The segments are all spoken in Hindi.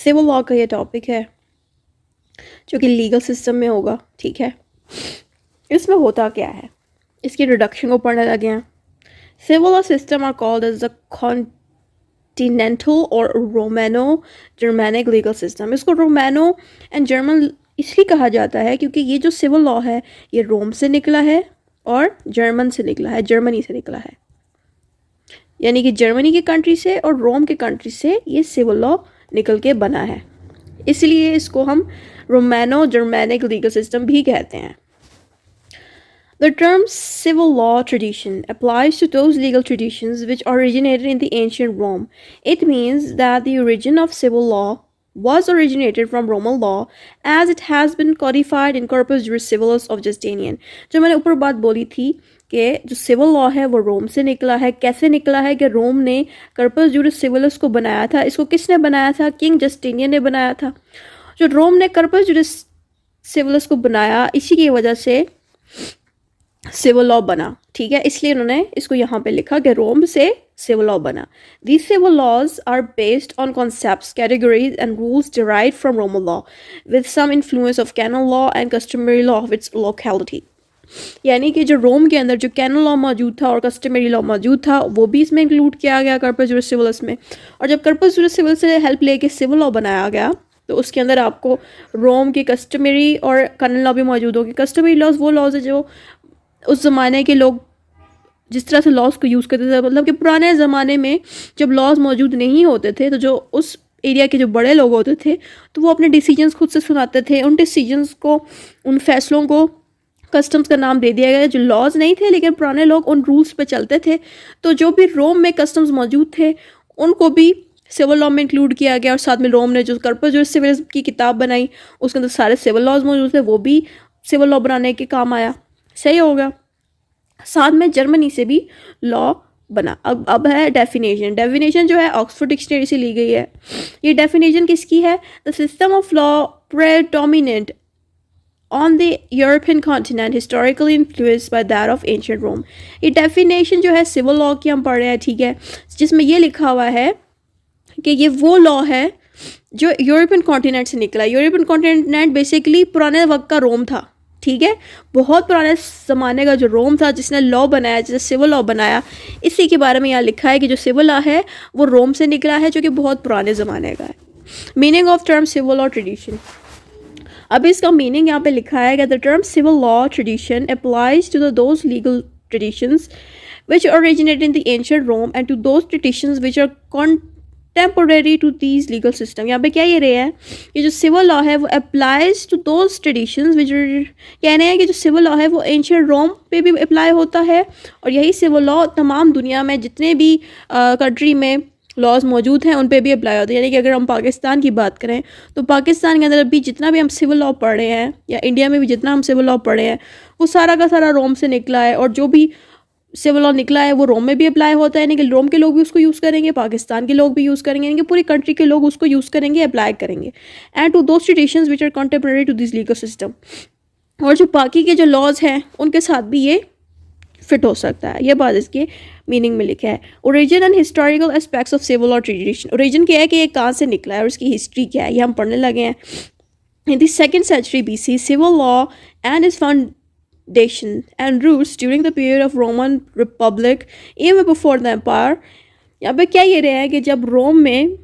सिविल लॉ का ये टॉपिक है जो कि लीगल सिस्टम में होगा, ठीक है। इसमें होता क्या है, इसकी इंट्रोडक्शन को पढ़ने लगे हैं। Civil law system are called as the continental और रोमानो जर्मैनिक लीगल सिस्टम। इसको रोमानो एंड जर्मन इसलिए कहा जाता है क्योंकि ये जो सिविल लॉ है ये रोम से निकला है और जर्मन से निकला है, जर्मनी से निकला है। यानी कि जर्मनी की कंट्री से और रोम के कंट्री से ये सिविल लॉ निकल के बना है, इसलिए इसको हम रोमानो जर्मैनिक लीगल सिस्टम भी कहते हैं। The term civil law tradition applies to those legal traditions which originated in the ancient Rome. It means that the origin of civil law was originated from Roman law as it has been codified in Corpus Juris Civilis of Justinian. जो मैंने ऊपर बात बोली थी कि जो सिविल लॉ है वो रोम से निकला है। कैसे निकला है कि रोम ने कर्पस जूरिस सिविलिस को बनाया था। इसको किसने बनाया था? किंग जस्टिनियन ने बनाया था। जो रोम ने कर्पस जूरिस सिविलिस को बनाया, इसी की वजह से सिविल लॉ बना, ठीक है। इसलिए उन्होंने इसको यहाँ पे लिखा कि रोम से सिविल लॉ बना। These civil laws are based on concepts, categories and rules derived from Roman law with some influence of canon law and customary law of its locality. यानी कि जो रोम के अंदर जो कैनन लॉ मौजूद था और कस्टमरी लॉ मौजूद था वो भी इसमें इंक्लूड किया गया कर्पस जूरिस सिविलिस में। और जब कर्पस जूरिस सिविलिस से हेल्प लेके सिविल लॉ बनाया गया तो उसके अंदर आपको रोम की कस्टमरी और कैनन लॉ भी मौजूद होगी। कस्टमरी लॉज वो लॉज है जो उस ज़माने के लोग जिस तरह से लॉज को यूज़ करते थे, मतलब कि पुराने ज़माने में जब लॉज मौजूद नहीं होते थे तो जो उस एरिया के जो बड़े लोग होते थे तो वो अपने डिसीजंस खुद से सुनाते थे। उन डिसीजंस को, उन फैसलों को कस्टम्स का नाम दे दिया गया। जो लॉज नहीं थे लेकिन पुराने लोग उन रूल्स पे चलते थे, तो जो भी रोम में कस्टम्स मौजूद थे उनको भी सिविल लॉ में इंक्लूड किया गया। और साथ में रोम ने जो कर्पस जूरिस सिविलिस की किताब बनाई उसके अंदर सारे सिविल लॉज मौजूद थे, वो भी सिविल लॉ बनाने के काम आया। सही होगा। साथ में जर्मनी से भी लॉ बना। अब है डेफिनेशन। डेफिनेशन जो है ऑक्सफोर्ड डिक्शनरी से ली गई है। ये डेफिनेशन किसकी है? The system of law predominant on the European continent historically influenced by that of ancient Rome. ये डेफिनेशन जो है सिविल लॉ की हम पढ़ रहे हैं, ठीक है, जिसमें ये लिखा हुआ है कि ये वो लॉ है जो यूरोपियन कॉन्टिनेंट से निकला। यूरोपियन कॉन्टिनेंट बेसिकली पुराने वक्त का रोम था, ठीक है। बहुत पुराने ज़माने का जो रोम था जिसने लॉ बनाया, जिसने सिविल लॉ बनाया, इसी के बारे में यहाँ लिखा है कि जो सिविल लॉ है वो रोम से निकला है जो कि बहुत पुराने ज़माने का है। Meaning of term civil law tradition. अब इसका मीनिंग यहाँ पे लिखा है कि the term civil law tradition applies to those legal traditions which originated in the ancient Rome and to those traditions which are contemporary to these legal system। यहाँ पे क्या ये रहे हैं, ये जो सिविल लॉ है वो अप्लाइज टू दोज ट्रेडिशंस विच, कहने हैं कि जो सिविल लॉ है वो एंशिएंट रोम पे भी अप्लाई होता है और यही सिविल लॉ तमाम दुनिया में जितने भी कंट्री में लॉज मौजूद हैं उन पे भी अप्लाई होता है। यानी कि अगर हम पाकिस्तान की बात करें तो पाकिस्तान के अंदर भी जितना भी हम सिविल लॉ पढ़ रहे हैं या इंडिया में भी जितना हम सिविल लॉ पढ़ रहे हैं वो सारा का सारा रोम से निकला है। और जो भी सिविल लॉ निकला है वो रोम में भी अप्लाई होता है, यानी कि रोम के लोग भी उसको यूज़ करेंगे, पाकिस्तान के लोग भी यूज़ करेंगे, यानी कि पूरी कंट्री के लोग उसको यूज़ करेंगे, अप्लाई करेंगे। And to those traditions which are contemporary to this legal system. और जो बाकी के जो लॉज हैं उनके साथ भी ये फिट हो सकता है। ये बात इसके मीनिंग में लिखा है। Origin and historical aspects of civil law tradition. Origin क्या है कि ये कहाँ से निकला है और इसकी हिस्ट्री क्या है, ये हम पढ़ने लगे हैं। In the 2nd century BC civil law and is foundation and roots during the period of Roman Republic even before the empire। यहाँ पे क्या ये रहा है कि जब रोम में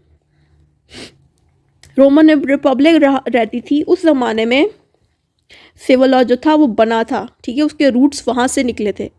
रोमन रिपब्लिक रहती थी उस ज़माने में सिविल लॉ जो था वो बना था, ठीक है, उसके रूट्स वहाँ से निकले थे।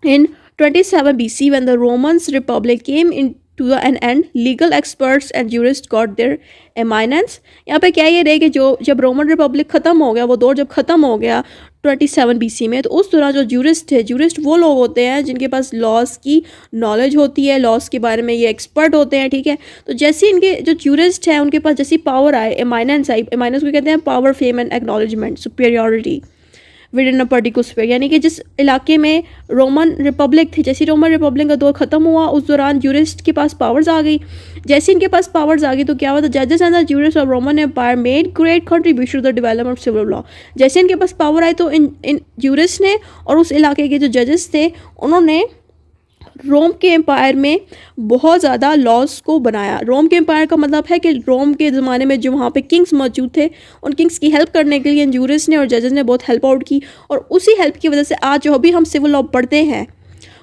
In 27 BC when the Romans Republic came into an end, legal experts and jurists got their eminence। यहाँ पे क्या ये रहे कि जो जब रोमन रिपब्लिक ख़त्म हो गया, वो दौर जब ख़त्म हो गया 27 BC में, तो उस दौरान जो जूरिस्ट थे, जूरिस्ट वो लोग होते हैं जिनके पास लॉज की नॉलेज होती है, लॉज के बारे में ये एक्सपर्ट होते हैं, ठीक है। तो जैसे इनके जो जूरिस्ट हैं उनके पास जैसी पावर आए, एमाइनेंस आई, एमाइनेंस को कहते हैं power, fame and acknowledgement, superiority with in a particular sphere. यानी कि जिस इलाके में रोमन रिपब्लिक थी, जैसे रोमन रिपब्लिक का दौर ख़त्म हुआ उस दौरान जूरिस्ट के पास पावर्स आ गई। जैसे इनके पास पावर्स आ गई तो क्या हुआ, जजेस and the jurist of Roman empire made great contribution to the development of civil law. जैसे इनके पास पावर आई तो इन जूरिस्ट ने और उस इलाके के जो जजेस थे उन्होंने रोम के एम्पायर में बहुत ज़्यादा लॉज को बनाया। रोम के एम्पायर का मतलब है कि रोम के ज़माने में जो वहाँ पे किंग्स मौजूद थे, उन किंग्स की हेल्प करने के लिए यूरिस्ट ने और जजेस ने बहुत हेल्प आउट की, और उसी हेल्प की वजह से आज जो भी हम सिविल लॉ पढ़ते हैं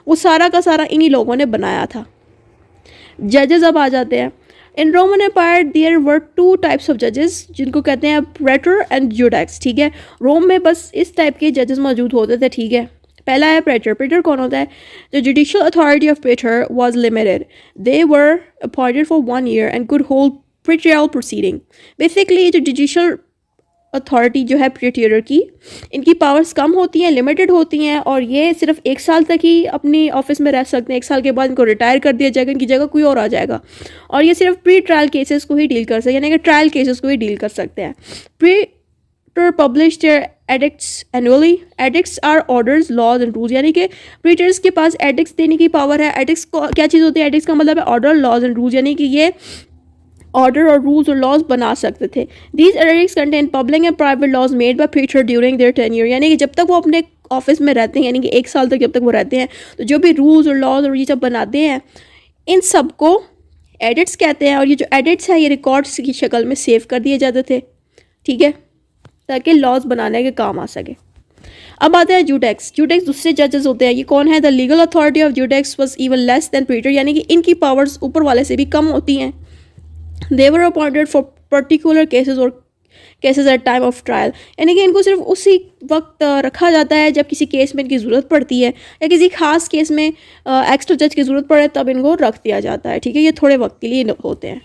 वो सारा का सारा इन्हीं लोगों ने बनाया था। जजेस अब आ जाते हैं। In Roman empire there were two types of जजेस, जिनको कहते हैं प्रेटर एंड जुडेक्स। ठीक है, रोम में बस इस टाइप के जजेस मौजूद होते थे। ठीक है, पहला है प्रेटर। प्रेटर कौन होता है? The judicial authority of praetor was limited. They were appointed for 1 year and could hold praetorial proceeding. Basically ये जो जुडिशियल अथॉरिटी जो है प्रेटर की, इनकी पावर्स कम होती हैं, लिमिटेड होती हैं, और ये सिर्फ 1 साल तक ही अपनी ऑफिस में रह सकते हैं। 1 साल के बाद इनको रिटायर कर दिया जाएगा, इनकी जगह कोई और आ जाएगा, और ये सिर्फ प्री ट्रायल केसेस को ही डील कर सकते हैं, यानी कि ट्रायल केसेस को ही डील कर सकते हैं। Praetor publish their edicts annually. Edicts are orders, laws and rules, यानी कि प्रीटर्स के पास एडिक्ट्स देने की पावर है। एडिक्ट्स क्या चीज़ होती है? एडिक्ट्स का मतलब है ऑर्डर, लॉज एंड रूल्स, यानी कि ये ऑर्डर और रूल्स और लॉज बना सकते थे। These edicts contain public and private laws made by praetor during their tenure, यानी कि जब तक वो अपने ऑफिस में रहते हैं, यानी कि 1 साल तक जब तक वो रहते हैं, तो जो भी रूल्स और लॉज और ये सब बनाते हैं, इन सब को एडिक्ट्स कहते हैं। और ये जो एडिक्ट्स हैं ये रिकॉर्ड्स की शक्ल में सेव कर दिए जाते थे। ठीक है, ताकि लॉज बनाने के काम आ सके। अब आते हैं जुडेक्स। जुडेक्स दूसरे जजेस होते हैं। ये कौन है? The legal authority of judex was even less than praetor, यानी कि इनकी पावर्स ऊपर वाले से भी कम होती हैं। They were appointed for particular cases और cases at time of trial, यानी कि इनको सिर्फ उसी वक्त रखा जाता है जब किसी केस में इनकी ज़रूरत पड़ती है, या किसी खास केस में एक्स्ट्रा जज की ज़रूरत पड़े तब इनको रख दिया जाता है। ठीक है, ये थोड़े वक्त के लिए होते हैं।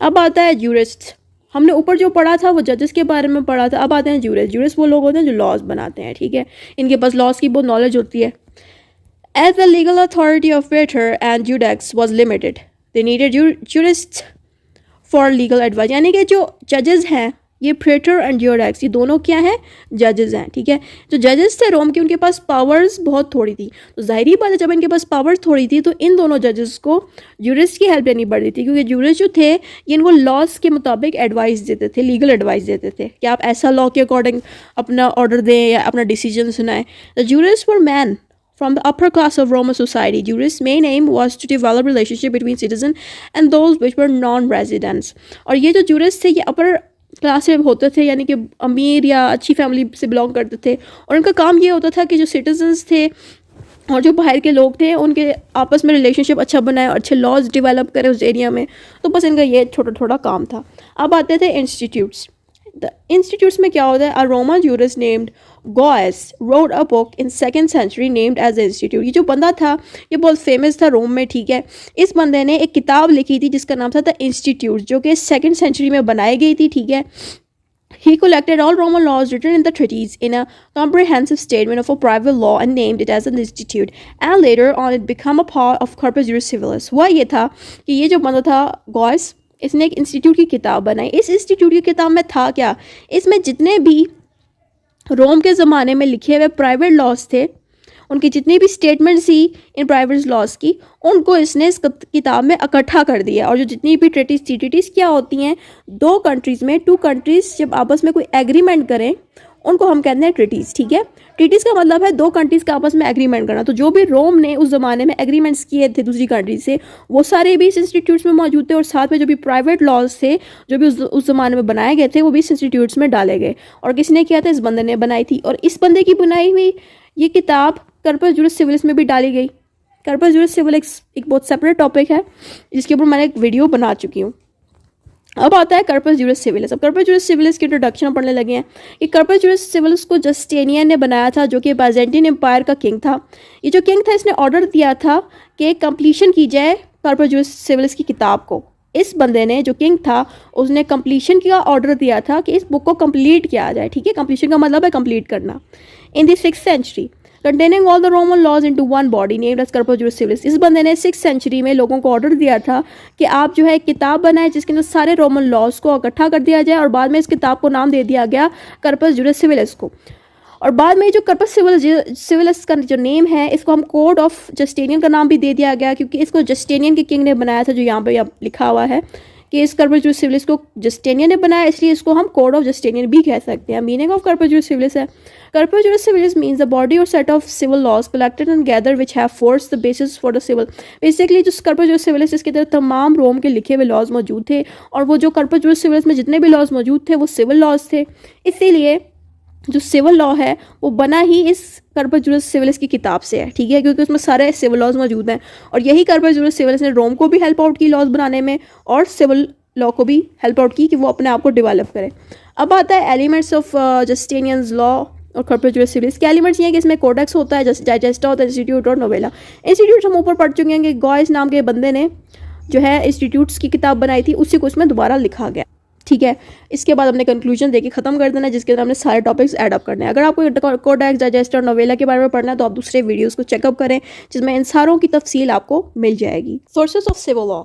अब आता है जूरिस्ट। हमने ऊपर जो पढ़ा था वो जजेस के बारे में पढ़ा था। अब आते हैं जूरिस्ट। जूरिस्ट वो लोग होते हैं जो लॉज बनाते हैं। ठीक है, इनके पास लॉज की बहुत नॉलेज होती है। As the legal authority of praetor and judex was limited, they needed jurist for legal advice, यानी कि जो जजेस हैं ये प्रेटर एंड जुडेक्स, ये दोनों क्या हैं? जजेस हैं। ठीक है, जो जजेस थे रोम के, उनके पास पावर्स बहुत थोड़ी थी, तो जाहिर बात है जब इनके पास पावर्स थोड़ी थी तो इन दोनों जजेस को जूरिस्ट की हेल्प लेनी पड़ती थी, क्योंकि जूरिस्ट जो थे ये इनको लॉज के मुताबिक एडवाइस देते थे, लीगल एडवाइस देते थे कि आप ऐसा लॉ के अकॉर्डिंग अपना ऑर्डर दें या अपना डिसीजन सुनाएं। The jurist were man from the upper class of Roman society. Jurists' main aim was to develop relationship between citizens and those which were non-residents. और ये जो jurists थे ये upper क्लास में होते थे, यानी कि अमीर या अच्छी फैमिली से बिलोंग करते थे, और उनका काम ये होता था कि जो सिटीजन्स थे और जो बाहर के लोग थे उनके आपस में रिलेशनशिप अच्छा बनाए और अच्छे लॉज डेवलप करें उस एरिया में। तो बस इनका ये छोटा छोटा काम था। अब आते थे इंस्टीट्यूट्स। द इंस्टीट्यूट्स में क्या होता है? A Roman jurist named Gaius wrote a book in 2nd century named as institute. ये जो बंदा था ये बहुत फेमस था रोम में। ठीक है, इस बंदे ने एक किताब लिखी थी जिसका नाम था द इंस्टीट्यूट, जो कि 2nd century में बनाई गई थी। ठीक है, he collected all Roman laws written in the treatise in a comprehensive statement of a private law and named it as an institute, and later on it became a part of Corpus Juris Civilis। हुआ ये था कि ये जो बंदा था गॉयस, इसने एक इंस्टीट्यूट की किताब बनाई। इस इंस्टीट्यूट की किताब में था क्या? इसमें जितने भी रोम के ज़माने में लिखे हुए प्राइवेट लॉज थे, उनकी जितनी भी स्टेटमेंट्स थी इन प्राइवेट लॉज की, उनको इसने इस किताब में इकट्ठा कर दिया। और जो जितनी भी ट्रीटीज थी, ट्रीटीज क्या होती हैं? 2 कंट्रीज़ में 2 कंट्रीज़ जब आपस में कोई एग्रीमेंट करें उनको हम कहते हैं ट्रीटीज। ठीक है, ट्रीटीज का मतलब है 2 कंट्रीज़ का आपस में एग्रीमेंट करना। तो जो भी रोम ने उस ज़माने में एग्रीमेंट्स किए थे दूसरी कंट्री से, वो सारे भी इस इंस्टीट्यूट्स में मौजूद थे, और साथ में जो भी प्राइवेट लॉज थे जो भी उस ज़माने में बनाए गए थे वो भी इस इंस्टीट्यूट्स में डाले गए। और किसने किया था? इस बंदे ने बनाई थी। और इस बंदे की बनाई हुई ये किताब कर्पस जुरिस सिविलिस में भी डाली गई। कर्पस जुरिस सिविलिस एक बहुत सेपरेट टॉपिक है जिसके ऊपर मैंने एक वीडियो बना चुकी हूँ। अब आता है कर्पस जुरिस सिविलिस। अब कर्पस जुरिस सिविलिस की इंट्रोडक्शन पढ़ने लगे हैं। ये कर्पस जुरिस सिविलिस को जस्टिनियन ने बनाया था, जो कि बाइजेंटाइन एम्पायर का किंग था। ये जो किंग था इसने ऑर्डर दिया था कि कंप्लीशन की जाए कर्पस जुरिस सिविलिस की किताब को। इस बंदे ने, जो किंग था, उसने कंप्लीशन का ऑर्डर दिया था कि इस बुक को कंप्लीट किया जाए। ठीक है, कंप्लीशन का मतलब है कंप्लीट करना। In the 6th century containing all the Roman laws into one body named as Corpus Juris Civilis। इस बंदे ने 6th century में लोगों को ऑर्डर दिया था कि आप जो है किताब बनाए जिसके अंदर सारे रोमन लॉज को इकट्ठा कर दिया जाए, और बाद में इस किताब को नाम दे दिया गया कर्पस जुरिस सिविलिस को। और बाद में जो कर्पस सिविलिस का जो नेम है इसको हम कोड ऑफ जस्टिनियन का नाम भी दे दिया गया, क्योंकि इसको जस्टिनियन के किंग ने बनाया था, जो यहाँ पे लिखा हुआ है। कि इस कॉर्पस जुरिस सिविलिस को जस्टिनियन ने बनाया, इसलिए इसको हम कोड ऑफ जस्टिनियन भी कह सकते हैं। मीनिंग ऑफ कॉर्पस जुरिस सिविलिस है, corpus जुरिस civilis means the body और set of civil laws collected and gather which have force the basis for the civil. Basically जो कॉर्पस जुरिस सिविलिस इसके अंदर तमाम रोम के लिखे हुए लॉज मौजूद थे, और वो जो कॉर्पस जुरिस सिविलिस में जितने भी लॉज मौजूद थे वो सिविल लॉज थे। इसीलिए जो सिविल लॉ है वो बना ही इस कॉर्पस जुरिस सिविलिस की किताब से है, ठीक है, क्योंकि उसमें सारे सिविल लॉज मौजूद हैं। और यही कॉर्पस जुरिस सिविलिस ने रोम को भी हेल्प आउट की लॉज बनाने में, और सिविल लॉ को भी हेल्प आउट की कि वो अपने आप को डेवलप करे। अब आता है एलिमेंट्स ऑफ जस्टिनियंस लॉ और कॉर्पस जुरिस सिविलिस के एलिमेंट्स ये हैं कि इसमें कोडेक्स होता है, डाइजेस्टा होता है, इंस्टीट्यूट और नोवेला। इंस्टीट्यूट हम ऊपर पढ़ चुके हैं कि गॉयस नाम के बंदे ने जो है इंस्टीट्यूट्स की किताब बनाई थी, उसी को इसमें दोबारा लिखा गया, ठीक है। इसके बाद हमने कंक्लूजन देके ख़त्म कर देना है, जिसके अंदर हमने सारे टॉपिक्स ऐड अप करने हैं। अगर आपको कोडेक्स, डाइजेस्टर और नोवेला के बारे में पढ़ना है तो आप दूसरे वीडियोस को चेकअप करें, जिसमें इन सारों की तफसील आपको मिल जाएगी। सोर्सेस ऑफ सिविल लॉ,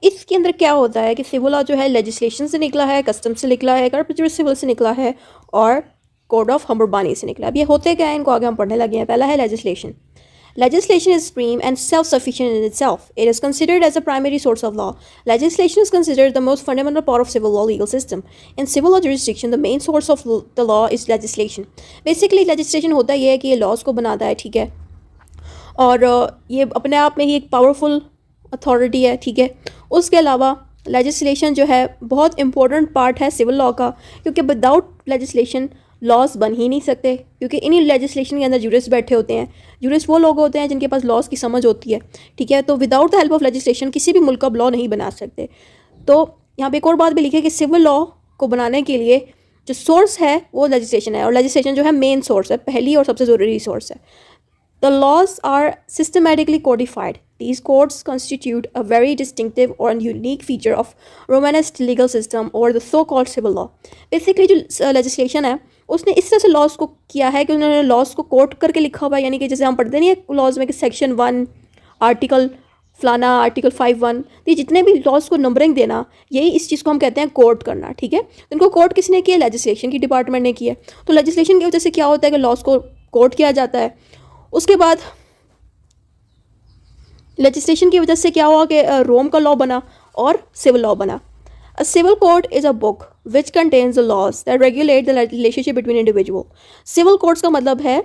इसके अंदर क्या होता है कि सिविल लॉ जो है लेजिस्लेशन से निकला है, कस्टम से निकला है, कॉर्पस जुरिस सिविलिस से निकला है, और कोड ऑफ हम्बरबानी से निकला है। अब ये होते क्या है, इनको आगे हम पढ़ने लगे हैं। पहला है legislation. Legislation is supreme and self-sufficient in itself. It is considered as a primary source of law. Legislation is considered the most fundamental part of civil law legal system. In civil law jurisdiction, the main source of the law is legislation. Basically, legislation होता ये है कि ये laws को बनाता है, ठीक है, और ये अपने आप में ही एक पावरफुल अथॉरिटी है, ठीक है। उसके अलावा लेजिस्लेशन जो है बहुत इंपॉर्टेंट पार्ट है सिविल लॉ का, क्योंकि विदाउट लेजिस्लेशन लॉस बन ही नहीं सकते, क्योंकि इन्हीं लेजिस्लेशन के अंदर जूरिस्ट बैठे होते हैं। जूरिस्ट वो लोग होते हैं जिनके पास लॉस की समझ होती है, ठीक है। तो without the help of legislation किसी भी मुल्क का लॉ नहीं बना सकते। तो यहाँ पे एक और बात भी लिखी है कि सिविल लॉ को बनाने के लिए जो सोर्स है वो लेजिस्लेशन है, और लेजिस्लेशन जो है मेन सोर्स है, पहली और सबसे ज़रूरी सोर्स है। The laws are systematically codified. These codes constitute a very distinctive or unique feature of Romanesque legal system or the so-called civil law. Basically जो legislation है उसने इस तरह से लॉज को किया है कि उन्होंने लॉज को कोट करके लिखा हुआ है, यानी कि जैसे हम पढ़ते नहीं है लॉज में कि सेक्शन 1 आर्टिकल फलाना, आर्टिकल 5(1), ये जितने भी लॉज को नंबरिंग देना, यही इस चीज़ को हम कहते हैं कोट करना, ठीक है। इनको कोट किसने किया? लेजिस्लेशन की डिपार्टमेंट ने किया। तो लेजिस्लेशन की वजह से क्या होता है कि लॉज को कोट किया जाता है। उसके बाद लेजिस्लेशन की वजह से क्या हुआ कि रोम का लॉ बना और सिविल लॉ बना। A civil code is a book which contains the laws that regulate the relationship between individual. Civil codes का मतलब है,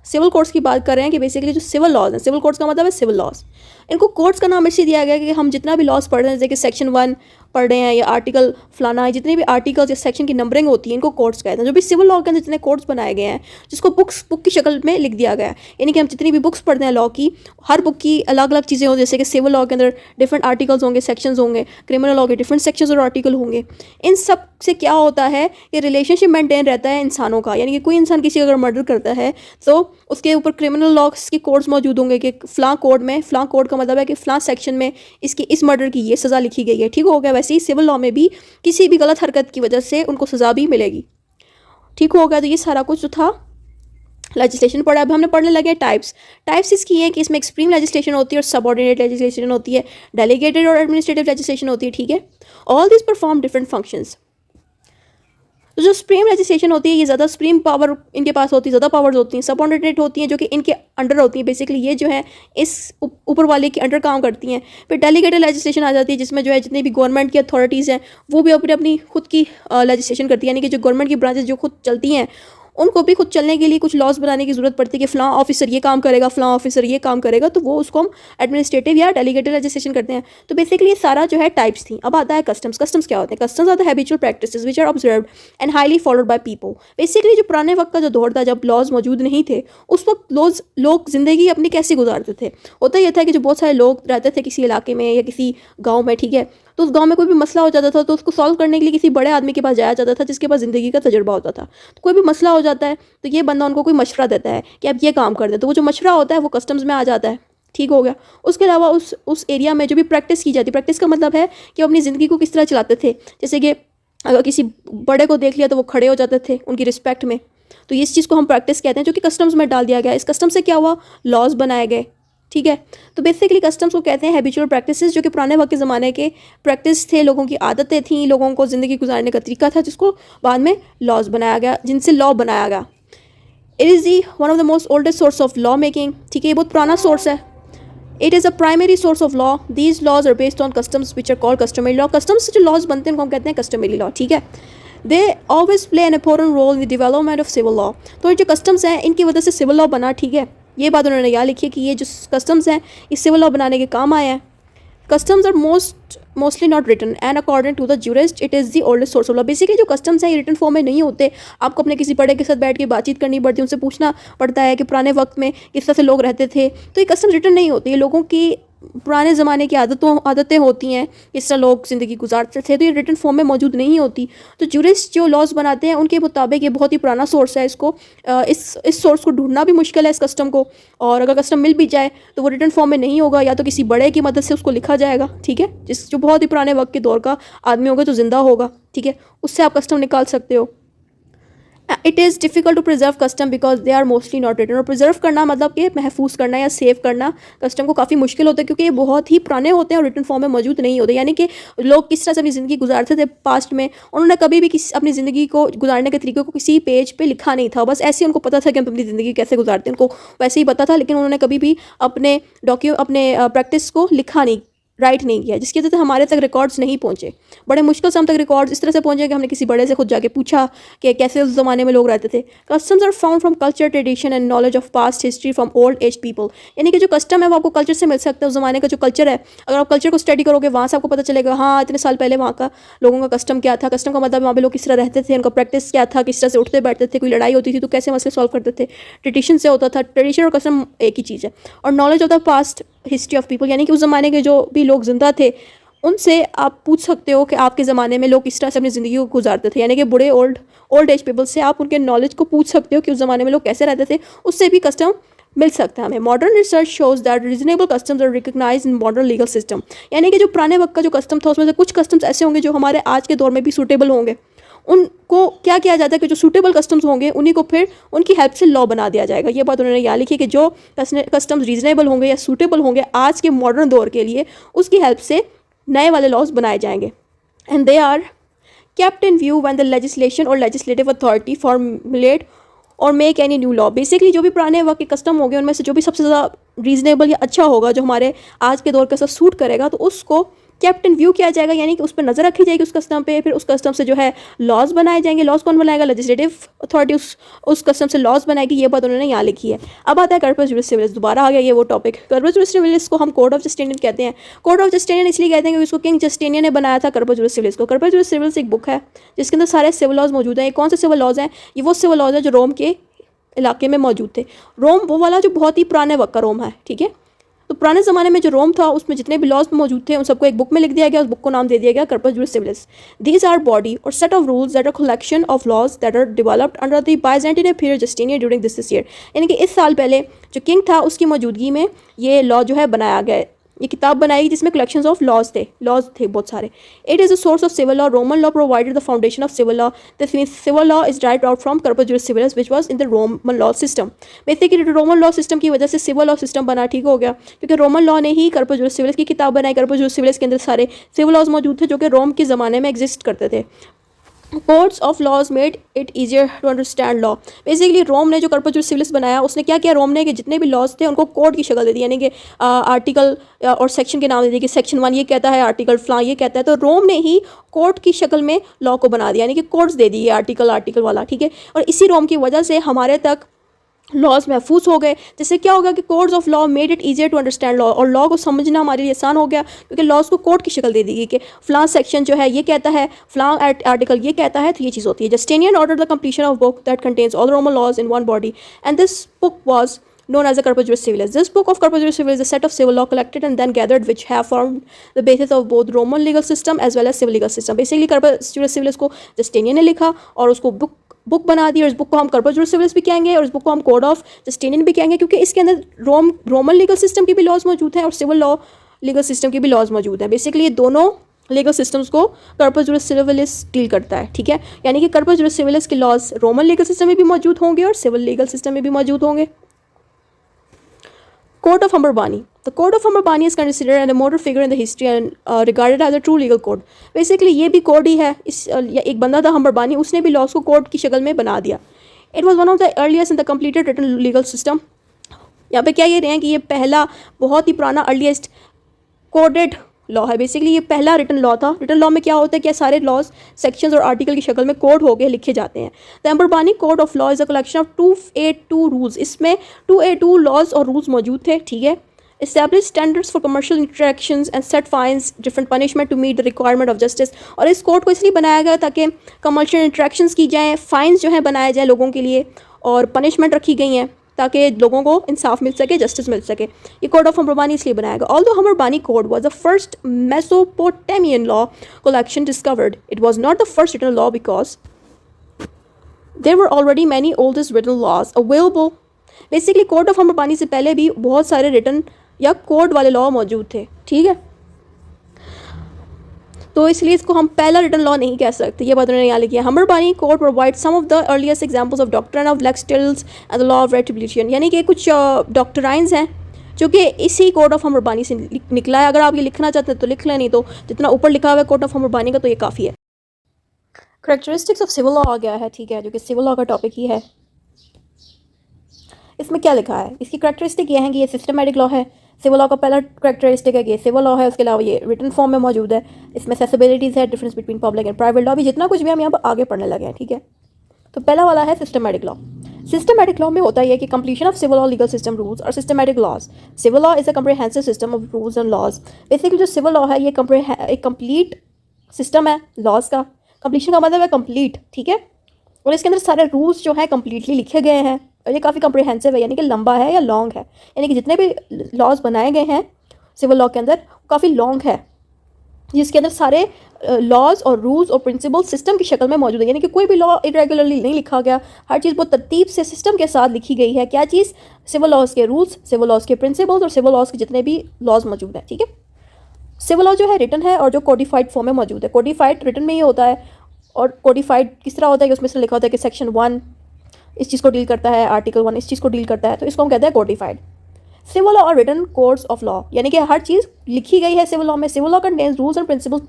सिविल कोड्स की बात कर रहे हैं कि बेसिकली जो सिविल लॉज हैं, सिविल कोड्स का मतलब है सिविल लॉज। इनको कोड्स का नाम इसलिए दिया गया कि हम जितना भी लॉज पढ़ रहे हैं, जैसे कि सेक्शन 1 पढ़ रहे हैं या आर्टिकल फलाना, जितने भी आर्टिकल्स या सेक्शन की नंबरिंग होती है इनको कोड्स कहते हैं। जो भी सिविल लॉ के अंदर जितने कोड्स बनाए गए हैं, जिसको बुक की शक्ल में लिख दिया गया है, यानी कि हम जितनी भी बुक्स पढ़ते हैं लॉ की, हर बुक की अलग अलग चीज़ें होंगी। जैसे कि सिविल लॉ के अंदर डिफरेंट आर्टिकल्स होंगे, सेक्शंस होंगे, क्रिमिनल लॉ के डिफरेंट सेक्शंस और आर्टिकल होंगे। इन सब से क्या होता है कि रिलेशनशिप मेंटेन रहता है इंसानों का, यानी कि कोई इंसान किसी अगर मर्डर करता है तो उसके ऊपर क्रिमिनल लॉस के कोड्स मौजूद होंगे कि फ़लाँ कोड में, फ़लाँ कोड का मतलब है कि फ़लाँ सेक्शन में इसकी इस मर्डर की ये सज़ा लिखी गई है, ठीक हो गया। वैसे ही सिविल लॉ में भी किसी भी गलत हरकत की वजह से उनको सज़ा भी मिलेगी, ठीक हो गया। तो ये सारा कुछ जो था लेजिस्लेशन पढ़ा। अब हमने पढ़ने लगे टाइप्स इसकी है कि इसमें एक्सट्रीम लेजिस्लेशन होती है और सबऑर्डिनेट लेजिस्लेशन होती है, डेलीगेटेड और एडमिनिस्ट्रेटिव लेजिस्लेशन होती है, ठीक है। All this perform different functions. तो जो सुप्रीम लेजिस्लेशन होती है ये ज़्यादा सुप्रीम पावर इनके पास होती है, ज़्यादा पावर्स होती हैं। सबऑर्डिनेट होती हैं जो कि इनके अंडर होती हैं, बेसिकली ये जो है इस ऊपर वाले के अंडर काम करती हैं। फिर डेलीगेटेड लेजिस्लेशन आ जाती है जिसमें जो है जितनी भी गवर्नमेंट की अथॉरिटीज़ हैं वो भी अपनी अपनी खुद की लेजिस्लेशन करती है, यानी कि जो गवर्नमेंट की ब्रांचेज जो खुद चलती हैं उनको भी खुद चलने के लिए कुछ लॉज बनाने की ज़रूरत पड़ती है कि फ़लाँ ऑफिसर ये काम करेगा, फ़लाँ ऑफिसर ये काम करेगा, तो वो उसको हम एडमिनिस्ट्रेटिव या डेलीगेटेड लेजिस्लेशन करते हैं। तो बेसिकली ये सारा जो है टाइप्स थी। अब आता है कस्टम्स। कस्टम्स क्या होते हैं? Customs are the habitual practices which are observed and highly followed by people. Basically जो पुराने वक्त का जो दौर था जब लॉज मौजूद नहीं थे, उस वक्त लोग ज़िंदगी अपनी कैसे गुजारते थे? होता यह था कि जो बहुत सारे लोग रहते थे किसी इलाके में या किसी गाँव में, ठीक है, तो उस गांव में कोई भी मसला हो जाता था तो उसको सॉल्व करने के लिए किसी बड़े आदमी के पास जाया जाता था जिसके पास ज़िंदगी का तजुर्बा होता था। तो कोई भी मसला हो जाता है तो ये बंदा उनको कोई मशवरा देता है कि आप ये काम कर दें, तो वो जो मशवरा होता है वो कस्टम्स में आ जाता है, ठीक हो गया। उसके अलावा उस एरिया में जो भी प्रैक्टिस की जाती है, प्रैक्टिस का मतलब है कि वो अपनी ज़िंदगी को किस तरह चलाते थे। जैसे कि अगर किसी बड़े को देख लिया तो वो खड़े हो जाते थे उनकी रिस्पेक्ट में, तो इस चीज़ को हम प्रैक्टिस कहते हैं, जो कि कस्टम्स में डाल दिया गया। इस कस्टम से क्या हुआ? लॉज बनाए गए, ठीक है। तो बेसिकली कस्टम्स को कहते हैं हैबिचुअल प्रैक्टिसेस, जो कि पुराने वक्त के ज़माने के प्रैक्टिस थे, लोगों की आदतें थीं, लोगों को ज़िंदगी गुजारने का तरीका था, जिसको बाद में लॉज बनाया गया, जिनसे लॉ बनाया गया। It is the one of the most oldest source of law making, ठीक है, ये बहुत पुराना सोर्स है। It is a primary source of law. These laws are based on customs which are called customary law. Customs से जो लॉज बनते हैं उनको हम कहते हैं कस्टमरी लॉ. ठीक है. They always play an important role in the development of civil law. तो ये जो कस्टम्स हैं इनकी वजह से सिविल लॉ बना. ठीक है. ये बात उन्होंने याद लिखी है कि ये जो कस्टम्स हैं इस सिविल लॉ बनाने के काम आए हैं. Customs are mostly not written and according to the jurist it is the oldest source of law. Basically जो कस्टम्स हैं ये रिटन फॉर्म में नहीं होते. आपको अपने किसी बड़े के साथ बैठ के बातचीत करनी पड़ती है, उनसे पूछना पड़ता है कि पुराने वक्त में किस तरह से लोग रहते थे. तो ये कस्टम्स रिटन नहीं होते. ये लोगों की पुराने ज़माने की आदतें होती हैं, किस तरह लोग ज़िंदगी गुजारते थे. तो ये रिटन फॉर्म में मौजूद नहीं होती. तो जूरिस्ट जो लॉज बनाते हैं उनके मुताबिक ये बहुत ही पुराना सोर्स है. इसको इस सोर्स को ढूंढना भी मुश्किल है इस कस्टम को. और अगर कस्टम मिल भी जाए तो वो रिटन फॉर्म में नहीं होगा, या तो किसी बड़े की मदद से उसको लिखा जाएगा. ठीक है. जो बहुत ही पुराने वक्त के दौर का आदमी होगा, जो जिंदा होगा. ठीक है. उससे आप कस्टम निकाल सकते हो. It is difficult to preserve custom because they are mostly not written. और प्रिजर्व करना मतलब कि महफूज करना या सेव करना कस्टम को काफ़ी मुश्किल होता है, क्योंकि ये बहुत ही पुराने होते हैं और रिटन फॉर्म में मौजूद नहीं होते. यानी कि लोग किस तरह से अपनी ज़िंदगी गुजारते थे पास्ट में, उन्होंने कभी भी अपनी ज़िंदगी को गुजारने के तरीके को किसी पेज पे लिखा नहीं था. बस ऐसे ही उनको पता था कि हम अपनी ज़िंदगी कैसे गुजारते हैं, उनको वैसे ही पता था. लेकिन उन्होंने कभी भी अपने प्रैक्टिस को लिखा नहीं, राइट नहीं किया, जिसकी वजह से हमारे तक रिकॉर्ड्स नहीं पहुँचे. बड़े मुश्किल से हम तक रिकॉर्ड्स इस तरह से पहुँचे कि हमने किसी बड़े से खुद जाके पूछा कि कैसे उस ज़माने में लोग रहते थे. Customs are found from culture, tradition and knowledge of past history from old age people. यानी कि जो कस्टम है वो आपको कल्चर से मिल सकता है. उस ज़माने का जो कल्चर है, अगर आप कल्चर को स्टडी करोगे वहाँ से आपको पता चलेगा हाँ इतने साल पहले वहाँ का लोगों का कस्टम क्या था. कस्टम का मतलब वहाँ पे लोग किस तरह रहते थे, उनका प्रैक्टिस क्या था, किस तरह से उठते बैठते थे, कोई लड़ाई होती थी तो कैसे मसले सॉल्व करते थे. ट्रेडिशन से होता था. ट्रेडिशन और कस्टम एक ही चीज़ है. और knowledge of the past history of people, यानी कि उस ज़माने के जो भी लोग जिंदा थे उनसे आप पूछ सकते हो कि आपके ज़माने में लोग किस तरह से अपनी ज़िंदगी को गुजारते थे. यानी कि बूढ़े ओल्ड एज पीपल से आप उनके नॉलेज को पूछ सकते हो कि उस ज़माने में लोग कैसे रहते थे. उससे भी कस्टम मिल सकता है हमें. Modern research shows that reasonable customs are recognise in modern legal system. यानी कि जो पुराने वक्त का जो कस्टम था उसमें से कुछ कस्टम्स ऐसे होंगे जो हमारे आज के दौर में भी सूटेबल होंगे. उनको क्या किया जाता है कि जो सूटेबल कस्टम्स होंगे उन्हीं को फिर उनकी हेल्प से लॉ बना दिया जाएगा. ये बात उन्होंने यहाँ लिखी कि जो कस्टम्स रीजनेबल होंगे या सूटेबल होंगे आज के मॉडर्न दौर के लिए, उसकी हेल्प से नए वाले लॉज बनाए जाएंगे. And they are kept in view when the legislation or legislative authority formulate और make any new law. Basically जो भी पुराने वक्त के कस्टम हो गए उनमें से जो भी सबसे ज़्यादा रीजनेबल या अच्छा होगा, जो हमारे आज के दौर के साथ सूट करेगा, तो उसको केप्ट इन व्यू किया जाएगा. यानी कि उस पर नज़र रखी जाएगी उस कस्टम पे. फिर उस कस्टम से जो है लॉज बनाए जाएंगे. लॉज कौन बनाएगा? लेजिस्लेटिव अथॉरिटी उस कस्टम से लॉज बनाएगी. ये बात उन्होंने यहाँ लिखी है. अब आता है कॉर्पस जुरिस सिविलिस. दोबारा आ गया ये वो टॉपिक. कॉर्पस जुरिस सिविलिस को हम कोड ऑफ जस्टिनियन कहते हैं. कोड ऑफ जस्टिनियन इसलिए कहते हैं क्योंकि इसको किंग जस्टिनियन ने बनाया था कॉर्पस जुरिस सिविलिस को. कॉर्पस जुरिस सिविलिस एक बुक है जिसके अंदर सारे सिविल लॉज मौजूद हैं. ये कौन से सिविल लॉज हैं? ये वो सिविल लॉज हैं जो रोम के इलाके में मौजूद थे. रोम वो वाला जो बहुत ही पुराने वक्त का रोम है. ठीक है. तो पुराने ज़माने में जो रोम था उसमें जितने भी लॉज मौजूद थे उन सबको एक बुक में लिख दिया गया. उस बुक को नाम दे दिया गया corpus जुरिस civilis. These are body और set of rules that are collection of laws that are developed under the Byzantine period Justinian during this year. यानी कि इस साल पहले जो किंग था उसकी मौजूदगी में ये लॉ जो है बनाया गया. ये किताब बनाई जिसमें कलेक्शंस ऑफ लॉज थे बहुत सारे. It is a source of civil law. Roman law provided the foundation of civil law. This means civil law is डाइव्ड out from Corpus जुरिस Civilis which was in the Roman law system. Basically Roman law system की वजह से सिविल लॉ सिस्टम बना. ठीक हो गया. क्योंकि रोमन लॉ ने ही कॉर्पस जुरिस सिविलिस की किताब बनाई. कॉर्पस जुरिस सिविलिस के अंदर सारे सिविल लॉज मौजूद थे जो कि रोम के ज़माने में एग्जिस्ट करते थे. Codes of laws made it easier to understand law. Basically Rome ने जो कॉर्पस जुरिस सिविलिस बनाया उसने क्या किया, रोम ने कि जितने भी लॉज थे उनको कोड की शक्ल दे दी. यानी कि आर्टिकल और सेक्शन के नाम दे दिए कि सेक्शन 1 ये कहता है, आर्टिकल फ्लां ये कहता है. तो रोम ने ही कोड की शक्ल में लॉ को बना दिया. यानी कि कोड्स दे दिए आर्टिकल वाला. ठीक है. और इसी रोम की वजह से हमारे तक लॉज महफूज हो गए. जिससे क्या होगा कि codes of law made it easier to understand law. और लॉ को समझना हमारे लिए आसान हो गया क्योंकि लॉज को कोड की शक्ल दे दी गई कि फ्लां सेक्शन जो है ये कहता है, फ्लां आर्टिकल ये कहता है. तो ये चीज़ होती है. Justinian order the completion of book that contains all Roman laws in one body and this book was known as the Corpus Juris Civilis. This book of Corpus Juris Civilis is a set of civil law collected and then gathered which have formed the basis of both Roman legal system as well as civil legal system. Basically Corpus Juris Civilis को जस्टिनियन ने लिखा और उसको बुक बना दी. और इस बुक को हम कॉर्पस जुरिस सिविलिस भी कहेंगे और इस बुक को हम कोड ऑफ जस्टिनियन भी कहेंगे क्योंकि इसके अंदर रोमन लीगल सिस्टम की भी लॉज मौजूद हैं और सिविल लॉ लीगल सिस्टम की भी लॉज मौजूद हैं. बेसिकली ये दोनों लीगल सिस्टम्स को कॉर्पस जुरिस सिविलिस डील करता है. ठीक है. यानी कि कॉर्पस जुरिस सिविलिस के लॉज रोमन लीगल सिस्टम में भी मौजूद होंगे और सिविल लीगल सिस्टम में भी मौजूद होंगे. Court of Humber-Bani. The Code of Humber-Bani is considered an immortal figure in the history and regarded as a true legal code. Basically ये भी कोड ही है. एक बंदा था हम्बरबानी, उसने भी लॉज को कोड की शक्ल में बना दिया. It was one of the earliest and the completed written legal system. यहाँ पे क्या कह रहे हैं कि ये पहला बहुत ही पुराना अर्लीस्ट कोडेड लॉ है। बेसिकली ये पहला रिटन लॉ था। रिटन लॉ में क्या होता है कि सारे लॉज सेक्शंस और आर्टिकल की शक्ल में कोड हो गए लिखे जाते हैं। The Hammurabi code of law is a collection of 282 rules. इसमें 282 लॉज और रूल्स मौजूद थे, ठीक है। Establish standards for commercial interactions and set fines, different punishment to meet the requirement of justice। और इस कोड को इसलिए बनाया गया ताकि कमर्शियल इंट्रैक्शंस की जाएँ, फाइन्स जो है बनाए जाए लोगों के लिए, और पनिशमेंट रखी गई हैं ताकि लोगों को इंसाफ मिल सके, जस्टिस मिल सके। ये कोड ऑफ हम्बरबानी इसलिए बनाया गया। Although Hammurabi code was the first Mesopotamian law collection discovered, it was not the first written law because there were already many oldest written laws available. Basically code of Hammurabi से पहले भी बहुत सारे रिटन या कोड वाले लॉ मौजूद थे, ठीक है। तो इसलिए इसको हम पहला रिटन लॉ नहीं कह सकते। ये बात उन्होंने यहाँ लिखी है। Hammurabi code provide some of the earliest examples of doctrine of lex talionis and the law of retribution, यानी कि कुछ डॉक्ट्राइंस हैं जो कि इसी कोड ऑफ हम्बरबानी से निकला है। अगर आप ये लिखना चाहते हैं तो लिख लें, नहीं तो जितना ऊपर लिखा हुआ है कोड ऑफ हम्बरबानी का तो ये काफ़ी है। करेक्टरिस्टिक्स ऑफ सिविल लॉ आ गया है, ठीक है, जो कि सिविल लॉ का टॉपिक ही है। इसमें क्या लिखा है? इसकी करेक्टरिस्टिक ये है कि ये सिस्टमेटिक लॉ है। सिविल लॉ का पहला करेक्टरिस्टिक है कि सिविल लॉ है, उसके अलावा ये रिटन फॉर्म में मौजूद है। इसमें एक्सेसिबिलिटीज़ है, difference between public and private law, भी जितना कुछ भी हम यहाँ पर आगे पढ़ने लगे हैं, ठीक है। तो पहला वाला है सिस्टमेटिक लॉ। सिस्टमेटिक लॉ में होता है कि completion of civil law legal system rules और systematic laws. Civil law is a comprehensive system of rules and laws. Basically जो सिविल लॉ है ये एक कंप्लीट सिस्टम है लॉज का। कंप्लीशन का मतलब है कंप्लीट, ठीक है। और इसके अंदर सारे रूल्स जो है कम्प्लीटली लिखे गए हैं, और ये काफ़ी कम्प्रिहेंसिव है, यानी कि लंबा है या लॉन्ग है। यानी कि जितने भी लॉज बनाए गए हैं सिविल लॉ के अंदर काफ़ी लॉन्ग है, जिसके अंदर सारे लॉज और रूल्स और प्रिंसिपल सिस्टम की शक्ल में मौजूद है। यानी कि कोई भी लॉ इरेगुलरली नहीं लिखा गया, हर चीज़ बहुत तरतीब से सिस्टम के साथ लिखी गई है। क्या चीज़? सिविल लॉज के रूल्स, सिविल लॉज के प्रिंसिपल्स और सिविल लॉज के जितने भी लॉज मौजूद हैं, ठीक है। सिविल लॉ जो है रिटन है और जो कोडिफाइड फॉर्म में मौजूद है। कोडिफाइड रिटन में ये होता है, और कोडिफाइड किस तरह होता है कि उसमें से लिखा होता है कि सेक्शन 1 इस चीज़ को डील करता है, आर्टिकल 1 इस चीज़ को डील करता है, तो इसको हम कहते हैं कोडिफाइड। सिविल लॉ और रिटन कोड्स ऑफ लॉ, यानी कि हर चीज़ लिखी गई है सिविल लॉ में। Civil law contains rules and principles,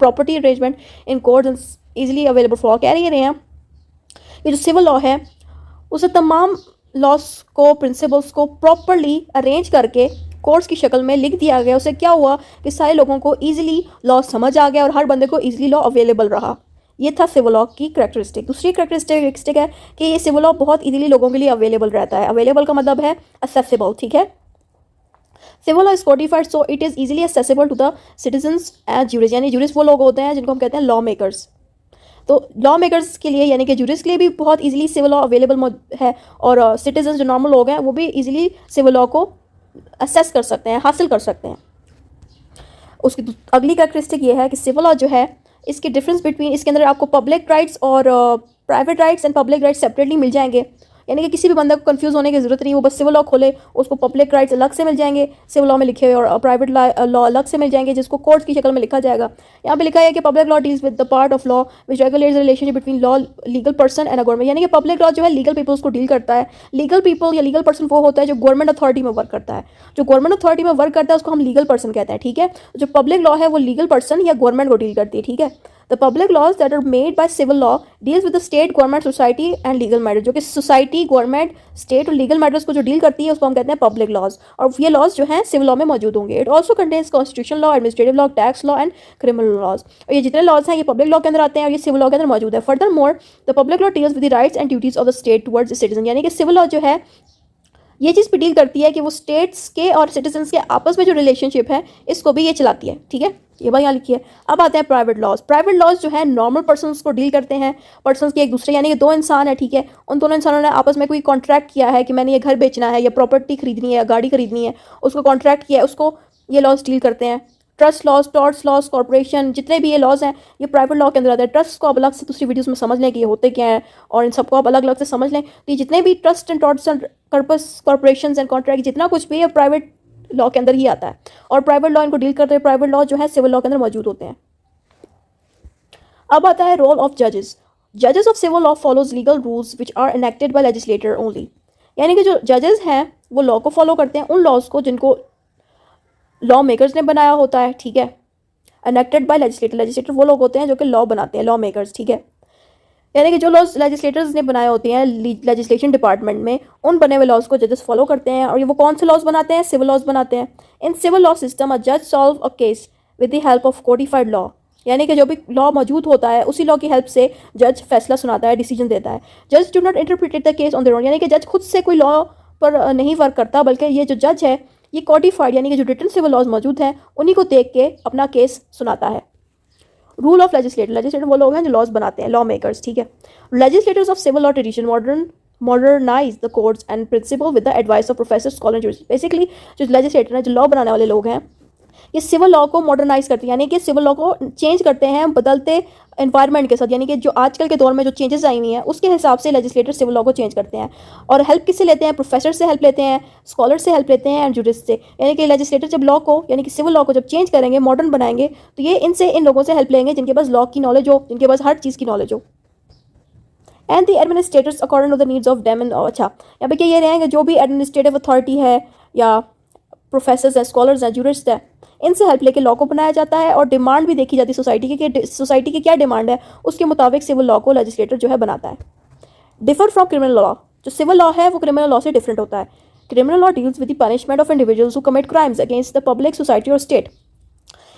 property arrangement in codes and easily available for. कह रहे हैं ये जो सिविल लॉ है उसे तमाम लॉस को, प्रिंसिपल्स को प्रॉपरली अरेंज करके कोर्स की शक्ल में लिख दिया गया। उससे क्या हुआ कि सारे लोगों को ईजिली लॉ समझ आ गया और हर बंदे को ईजिली लॉ अवेलेबल रहा। ये था सिविल लॉ की करेक्टरिस्टिक। दूसरी करेक्टरिस्टिक है कि ये सिविल लॉ बहुत इजीली लोगों के लिए अवेलेबल रहता है। अवेलेबल का मतलब है असेसिबल, ठीक है। Civil law is codified so it is easily accessible to the citizens and juris, यानी जूरिस वो लोग होते हैं जिनको हम कहते हैं लॉ मेकर्स। तो लॉ मेकर्स के लिए यानी कि जूरिस के लिए भी बहुत इजीली सिविल लॉ अवेलेबल है, और सिटीजन जो नॉर्मल लोग हैं वो भी इजीली सिविल लॉ को असेस कर सकते हैं, हासिल कर सकते हैं। उसकी अगली करेक्टरिस्टिक ये है कि सिविल लॉ जो है इसके डिफरेंस बिटवीन, इसके अंदर आपको पब्लिक राइट्स और private rights and public rights separately मिल जाएंगे। यानी कि किसी भी बंदे को कंफ्यूज होने की जरूरत नहीं, वो बस सिविल लॉ खोले उसको पब्लिक राइट्स अलग से मिल जाएंगे सिविल लॉ में लिखे हुए, और प्राइवेट लॉ अलग से मिल जाएंगे जिसको कोर्ट की शक्ल में लिखा जाएगा। यहाँ पे लिखा है कि public law deals with the part of law which regulates relationship between law legal person and government. यानी कि पब्लिक लॉ जो है लीगल पीपल्स को डील करता है। लीगल पीपल या लीगल पर्सन वो होता है जो गवर्नमेंट अथॉरिटी में वर्क करता है। जो गवर्नमेंट अथॉरिटी में वर्क करता है उसको हम लीगल पर्सन कहते हैं, ठीक है। जो पब्लिक लॉ है वो लीगल पर्सन या गवर्नमेंट को डील करती है, ठीक है। The public laws that are made by civil law deals with the state, government, society and legal matters। जो कि सोसाइटी, गवर्नमेंट, स्टेट और लीगल मैटर्स को जो डील करती है उसको हम कहते हैं पब्लिक लॉज, और ये लॉज जो हैं सिविल लॉ में मौजूद होंगे। It also contains constitution law, administrative law, tax law and criminal laws. और ये जितने लॉज हैं ये पब्लिक लॉ के अंदर आते हैं और ये सिविल लॉ के अंदर मौजूद है। Further more the public law deals with the rights and duties of the state towards the citizen. यानी कि सिविल लॉ जो है ये चीज़ भी डील करती है कि वो स्टेट्स के और सिटीजन्स के आपस में जो रिलेशनशिप है इसको भी ये चलाती है, ठीक है। ये बात यहाँ लिखी है। अब आते हैं प्राइवेट लॉज। प्राइवेट लॉज जो है नॉर्मल पर्सन्स को डील करते हैं, पर्सन्स के एक दूसरे, यानी कि दो इंसान है, ठीक है। उन दोनों इंसानों ने आपस में कोई कॉन्ट्रैक्ट किया है कि मैंने ये घर बेचना है या प्रॉपर्टी खरीदनी है या गाड़ी खरीदनी है, उसको कॉन्ट्रैक्ट किया है, उसको ये लॉज डील करते हैं। Trust laws, torts laws, corporation, जितने भी ये लॉज हैं ये प्राइवेट लॉ के अंदर आते हैं। ट्रस्ट को आप अलग से दूसरी वीडियोस में समझ लें कि ये होते क्या हैं, और इन सबको आप अलग अलग से समझ लें। तो ये जितने भी trust and torts and purpose, corporation and contract, जितना कुछ भी है प्राइवेट लॉ के अंदर ही आता है, और प्राइवेट लॉ इनको डील करते हैं। प्राइवेट लॉ जो है सिविल लॉ के अंदर मौजूद होते हैं। अब आता है रोल ऑफ जजेस। जजेस of civil law follows legal rules which are enacted bye legislator only. यानी कि जो जजेस हैं वो लॉ को फॉलो करते हैं, उन लॉज को जिनको लॉ मेकर्स ने बनाया होता है, ठीक है। एनेक्टेड बाय लेजिस्लेटर, लेजिस्लेटर वो लोग होते हैं जो कि लॉ बनाते हैं, लॉ मेकर्स, ठीक है। यानी कि जो लॉज लेजिस्लेटर्स ने बनाए होते हैं लेजिस्लेशन डिपार्टमेंट में, उन बने हुए लॉज को जजेस फॉलो करते हैं। और ये वो कौन से लॉज बनाते हैं? सिविल लॉज बनाते हैं। इन सिविल लॉ सिस्टम अ जज solve a case with the help of codified law, यानी कि जो भी लॉ मौजूद होता है उसी लॉ की हेल्प से जज फैसला सुनाता है, डिसीजन देता है। जज do not interpret the case on their own, यानी कि जज खुद से कोई लॉ पर नहीं वर्क करता, बल्कि ये जो जज है ये कोडिफाइड यानी कि जो रिटन सिविल लॉज मौजूद हैं उन्हीं को देख के अपना केस सुनाता है। रूल ऑफ लेजिस्लेटर, लेजिस्लेटर वो लोग हैं जो लॉज बनाते हैं, लॉ मेकर्स, ठीक है। Legislators of civil law tradition modernise the codes and principle with the advice of professor scholar jurist. Basically जो लेजिस्लेटर हैं, जो लॉ बनाने वाले लोग हैं, ये सिविल लॉ को मॉडर्नाइज करते हैं, यानी कि सिविल लॉ को चेंज करते हैं बदलते एनवायरनमेंट के साथ, यानी कि जो आजकल के दौर में जो चेंजेस आई हुई हैं उसके हिसाब से लेजिस्लेटर सिविल लॉ को चेंज करते हैं। और हेल्प किससे लेते हैं? प्रोफेसर से हेल्प लेते हैं, स्कॉलर से हेल्प लेते हैं एंड जूरिस्ट से। यानी कि लेजिस्लेटर जब लॉ को यानी कि सिविल लॉ को जब चेंज करेंगे, मॉडर्न बनाएंगे, तो ये इन लोगों से हेल्प लेंगे जिनके पास लॉ की नॉलेज हो, जिनके पास हर चीज़ की नॉलेज हो। And the administrators according to the needs of them. अच्छा, यहाँ पे क्या ये रहेंगे जो भी एडमिनिस्ट्रेटिव अथॉरिटी है या प्रोफेसर्स हैं, स्कॉलर्स हैं, जूरिस्ट हैं, इनसे हेल्प लेके लॉ को बनाया जाता है। और डिमांड भी देखी जाती है सोसाइटी की कि सोसाइटी की क्या डिमांड है, उसके मुताबिक सिविल लॉ को लेजिस्लेटर जो है बनाता है। डिफर फ्रॉम क्रिमिनल लॉ, जो सिविल लॉ है वो क्रिमिनल लॉ से डिफरेंट होता है। Criminal law deals with the punishment of individuals who commit crimes against the public, society और state.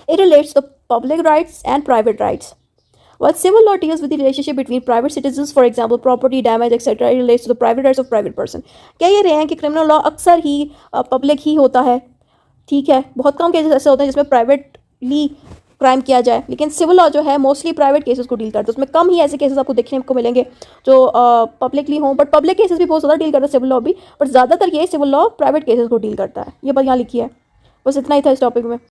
It relates to public rights and private rights. While civil law deals with the relationship between private citizens, for example, property damage, etc., it relates to the private rights of private person. कह ये रहे हैं कि क्रिमिनल लॉ अक्सर ही पब्लिक ही होता है, ठीक है। बहुत कम केसेस ऐसे होते हैं जिसमें प्राइवेटली क्राइम किया जाए, लेकिन सिविल लॉ जो है मोस्टली प्राइवेट केसेस को डील करता है। उसमें कम ही ऐसे केसेस आपको देखने को मिलेंगे जो पब्लिकली हों, बट पब्लिक केसेस भी बहुत ज़्यादा डील करता है सिविल लॉ भी, बट ज़्यादातर ये सिविल लॉ प्राइवेट केसेस को डील करता है। ये बात यहाँ लिखी है। बस इतना ही था इस टॉपिक में।